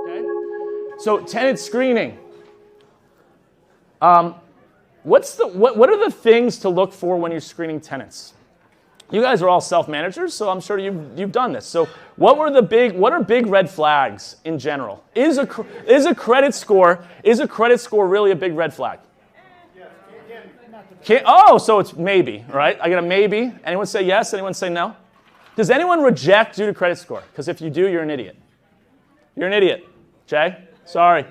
Okay. So tenant screening. What are the things to look for when you're screening tenants? You guys are all self-managers, so I'm sure you've done this. So what are big red flags in general? Is a credit score really a big red flag? So it's maybe, right? I get a maybe. Anyone say yes? Anyone say no? Does anyone reject due to credit score? Because if you do, you're an idiot. You're an idiot, Jay. Sorry.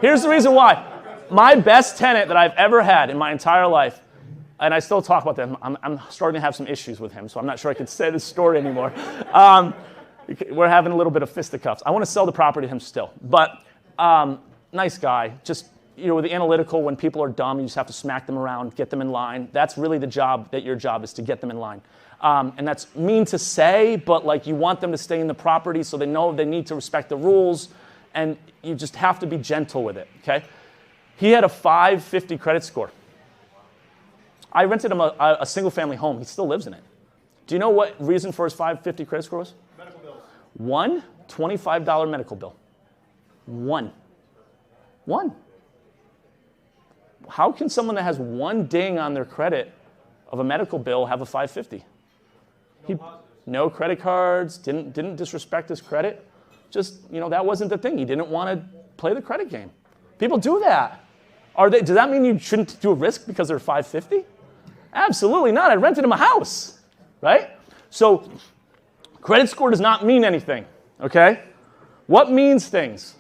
Here's the reason why. My best tenant that I've ever had in my entire life, and I still talk about them. I'm starting to have some issues with him, so I'm not sure I can say this story anymore. We're having a little bit of fisticuffs. I want to sell the property to him still, but nice guy. Just with the analytical, when people are dumb, you just have to smack them around, get them in line. That's really the job. Your job is to get them in line, and that's mean to say, but you want them to stay in the property so they know they need to respect the rules, and you just have to be gentle with it. Okay, he had a 550 credit score. I rented him a single-family home. He still lives in it. Do you know what reason for his 550 credit score was? Medical bills. One $25 medical bill. One. How can someone that has one ding on their credit of a medical bill have a 550? No credit cards, didn't disrespect his credit. Just, that wasn't the thing. He didn't want to play the credit game. People do that. Does that mean you shouldn't do a risk because they're 550? Absolutely not. I rented him a house, right? So credit score does not mean anything, okay? What means things?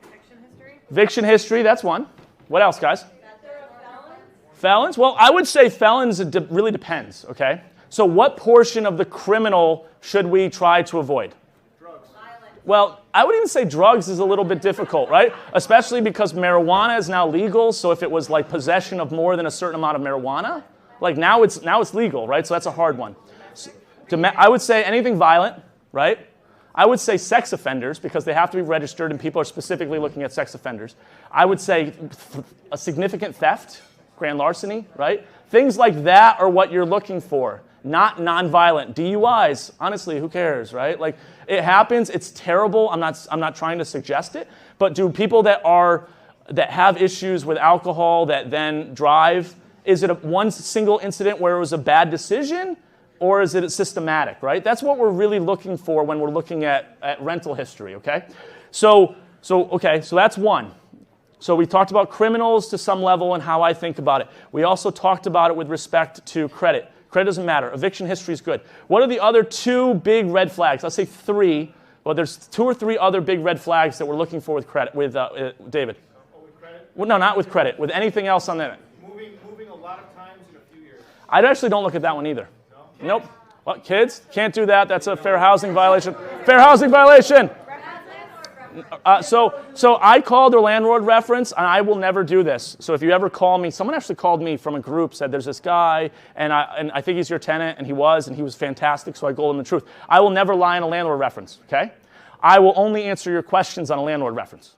Eviction history. Eviction history, that's one. What else, guys? Felons? Well, I would say felons, it really depends, okay? So what portion of the criminal should we try to avoid? Well, I would even say drugs is a little bit difficult, right? Especially because marijuana is now legal. So if it was possession of more than a certain amount of marijuana, now it's legal, right? So that's a hard one. So, I would say anything violent, right? I would say sex offenders because they have to be registered and people are specifically looking at sex offenders. I would say a significant theft, grand larceny, right? Things like that are what you're looking for. Not nonviolent. DUIs, honestly, who cares, right? It happens, it's terrible. I'm not trying to suggest it, but do people that have issues with alcohol that then drive, is it one single incident where it was a bad decision, or is it systematic, right? That's what we're really looking for when we're looking at rental history, okay? So that's one. So we talked about criminals to some level and how I think about it. We also talked about it with respect to credit. Credit doesn't matter. Eviction history is good. What are the other two big red flags? Let's say three. Well, there's 2 or 3 other big red flags that we're looking for with credit. With David. With credit? Well, no, not with credit. With anything else on that. Moving a lot of times in a few years. I actually don't look at that one either. No? Nope. What, kids? Can't do that. That's a fair housing violation. Fair housing violation. So I called their landlord reference, and I will never do this. So if you ever call me, someone actually called me from a group, said there's this guy, and I think he's your tenant, and he was fantastic, so I told him the truth. I will never lie on a landlord reference, okay? I will only answer your questions on a landlord reference.